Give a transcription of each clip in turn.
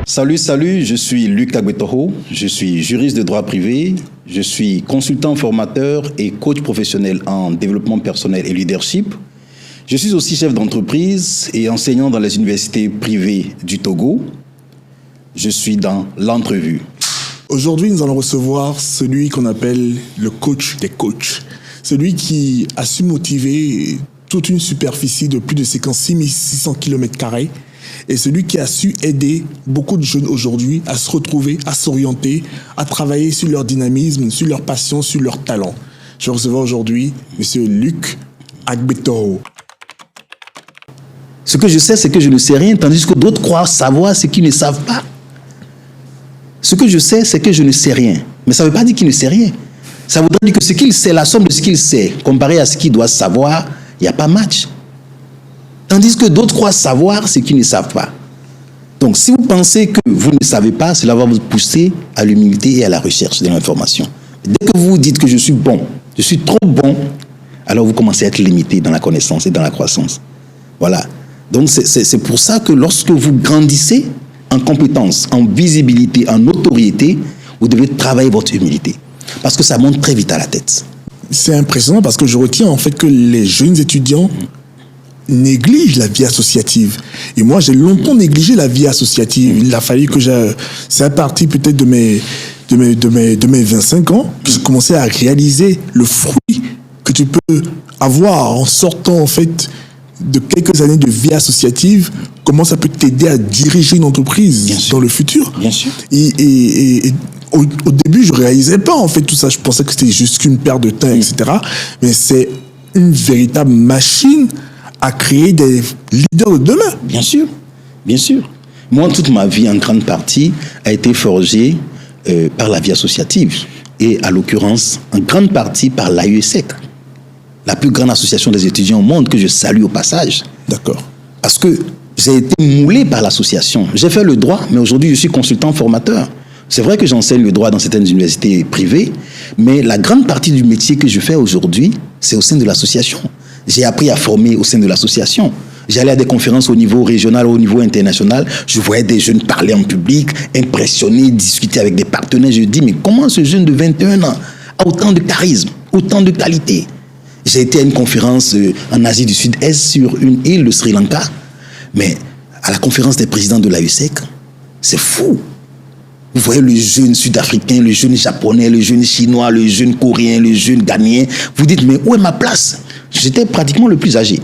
Salut, je suis Luc Agbetoho, je suis juriste de droit privé, je suis consultant formateur et coach professionnel en développement personnel et leadership. Je suis aussi chef d'entreprise et enseignant dans les universités privées du Togo. Je suis dans l'entrevue. Aujourd'hui, nous allons recevoir celui qu'on appelle le coach des coachs. Celui qui a su motiver toute une superficie de plus de 56 600 km². Et celui qui a su aider beaucoup de jeunes aujourd'hui à se retrouver, à s'orienter, à travailler sur leur dynamisme, sur leur passion, sur leur talent. Je recevais aujourd'hui M. Luc Agbetoho. Ce que je sais, c'est que je ne sais rien, tandis que d'autres croient savoir ce qu'ils ne savent pas. Ce que je sais, c'est que je ne sais rien. Mais ça ne veut pas dire qu'il ne sait rien. Ça voudrait dire que ce qu'il sait, la somme de ce qu'il sait, comparé à ce qu'il doit savoir, il n'y a pas match. Tandis que d'autres croient savoir ce qu'ils ne savent pas. Donc, si vous pensez que vous ne savez pas, cela va vous pousser à l'humilité et à la recherche de l'information. Dès que vous dites que je suis bon, je suis trop bon, alors vous commencez à être limité dans la connaissance et dans la croissance. Voilà. Donc, c'est pour ça que lorsque vous grandissez en compétences, en visibilité, en notoriété, vous devez travailler votre humilité. Parce que ça monte très vite à la tête. C'est impressionnant parce que je retiens en fait que les jeunes étudiants néglige la vie associative. Et moi, j'ai longtemps négligé la vie associative. Il a fallu que c'est à partir peut-être de mes 25 ans que j'ai commencé à réaliser le fruit que tu peux avoir en sortant, en fait, de quelques années de vie associative, comment ça peut t'aider à diriger une entreprise dans le futur. Bien sûr. Et au début, je ne réalisais pas, en fait, tout ça. Je pensais que c'était juste qu'une perte de temps, etc. Mais c'est une véritable machine à créer des leaders de demain. Bien sûr, bien sûr. Moi, toute ma vie, en grande partie, a été forgée par la vie associative. Et à l'occurrence, en grande partie par l'AESEC, la plus grande association des étudiants au monde, que je salue au passage. D'accord. Parce que j'ai été moulé par l'association. J'ai fait le droit, mais aujourd'hui, je suis consultant formateur. C'est vrai que j'enseigne le droit dans certaines universités privées, mais la grande partie du métier que je fais aujourd'hui, c'est au sein de l'association. J'ai appris à former au sein de l'association. J'allais à des conférences au niveau régional, au niveau international. Je voyais des jeunes parler en public, impressionnés, discuter avec des partenaires. Je dis, mais comment ce jeune de 21 ans a autant de charisme, autant de qualité? J'ai été à une conférence en Asie du Sud-Est sur une île, le Sri Lanka. Mais à la conférence des présidents de l'AESEC, c'est fou. Vous voyez le jeune sud-africain, le jeune japonais, le jeune chinois, le jeune coréen, le jeune ghanéen. Vous dites, mais où est ma place? J'étais pratiquement le plus âgé.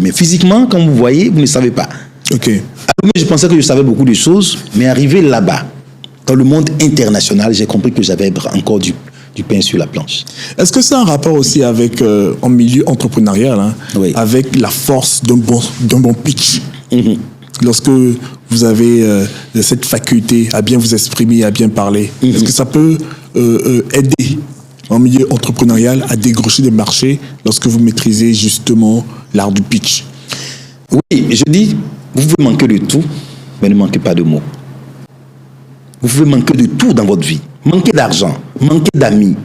Mais physiquement, comme vous voyez, vous ne savez pas. Ok. Alors, je pensais que je savais beaucoup de choses, mais arrivé là-bas, dans le monde international, j'ai compris que j'avais encore du pain sur la planche. Est-ce que c'est un rapport aussi avec, en milieu entrepreneurial, hein, oui, avec la force d'un bon pitch? Lorsque vous avez cette faculté à bien vous exprimer, à bien parler, est-ce que ça peut aider en milieu entrepreneurial à décrocher des marchés lorsque vous maîtrisez justement l'art du pitch? Oui, je dis, vous pouvez manquer de tout, mais ne manquez pas de mots. Vous pouvez manquer de tout dans votre vie. Manquer d'argent, manquer d'amis,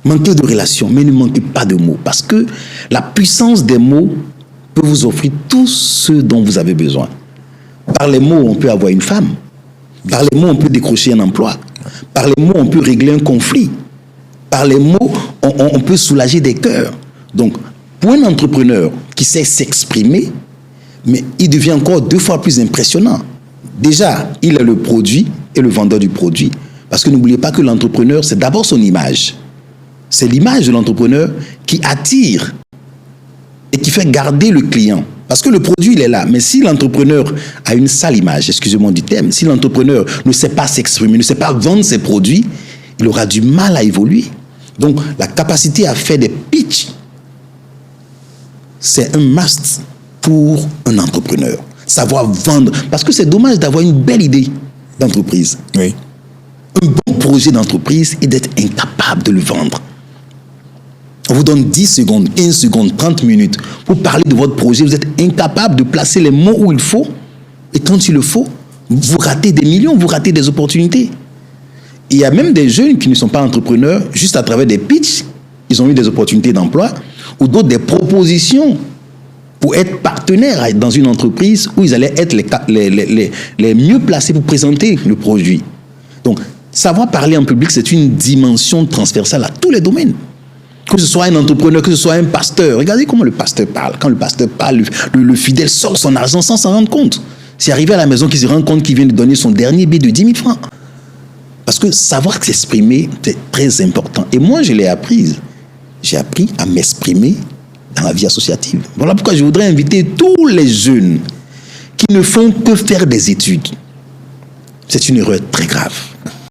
manquer de relations, mais ne manquez pas de mots. Parce que la puissance des mots peut vous offrir tout ce dont vous avez besoin. Par les mots, on peut avoir une femme. Par les mots, on peut décrocher un emploi. Par les mots, on peut régler un conflit. Par les mots, on peut soulager des cœurs. Donc, pour un entrepreneur qui sait s'exprimer, mais il devient encore 2 fois plus impressionnant. Déjà, il est le produit et le vendeur du produit. Parce que n'oubliez pas que l'entrepreneur, c'est d'abord son image. C'est l'image de l'entrepreneur qui attire et qui fait garder le client. Parce que le produit, il est là. Mais si l'entrepreneur a une sale image, excusez-moi du terme, si l'entrepreneur ne sait pas s'exprimer, ne sait pas vendre ses produits, il aura du mal à évoluer. Donc, la capacité à faire des pitchs, c'est un must pour un entrepreneur. Savoir vendre. Parce que c'est dommage d'avoir une belle idée d'entreprise. Oui. Un bon projet d'entreprise et d'être incapable de le vendre. On vous donne 10 secondes, 15 secondes, 30 minutes pour parler de votre projet. Vous êtes incapable de placer les mots où il faut. Et quand il le faut, vous ratez des millions, vous ratez des opportunités. Il y a même des jeunes qui ne sont pas entrepreneurs, juste à travers des pitchs, ils ont eu des opportunités d'emploi, ou d'autres des propositions pour être partenaires dans une entreprise où ils allaient être les mieux placés pour présenter le produit. Donc, savoir parler en public, c'est une dimension transversale à tous les domaines. Que ce soit un entrepreneur, que ce soit un pasteur. Regardez comment le pasteur parle. Quand le pasteur parle, le fidèle sort son argent sans s'en rendre compte. C'est arrivé à la maison qu'il se rend compte qu'il vient de donner son dernier billet de 10 000 francs. Parce que savoir s'exprimer, c'est très important. Et moi, je l'ai appris. J'ai appris à m'exprimer dans la vie associative. Voilà pourquoi je voudrais inviter tous les jeunes qui ne font que faire des études. C'est une erreur très grave.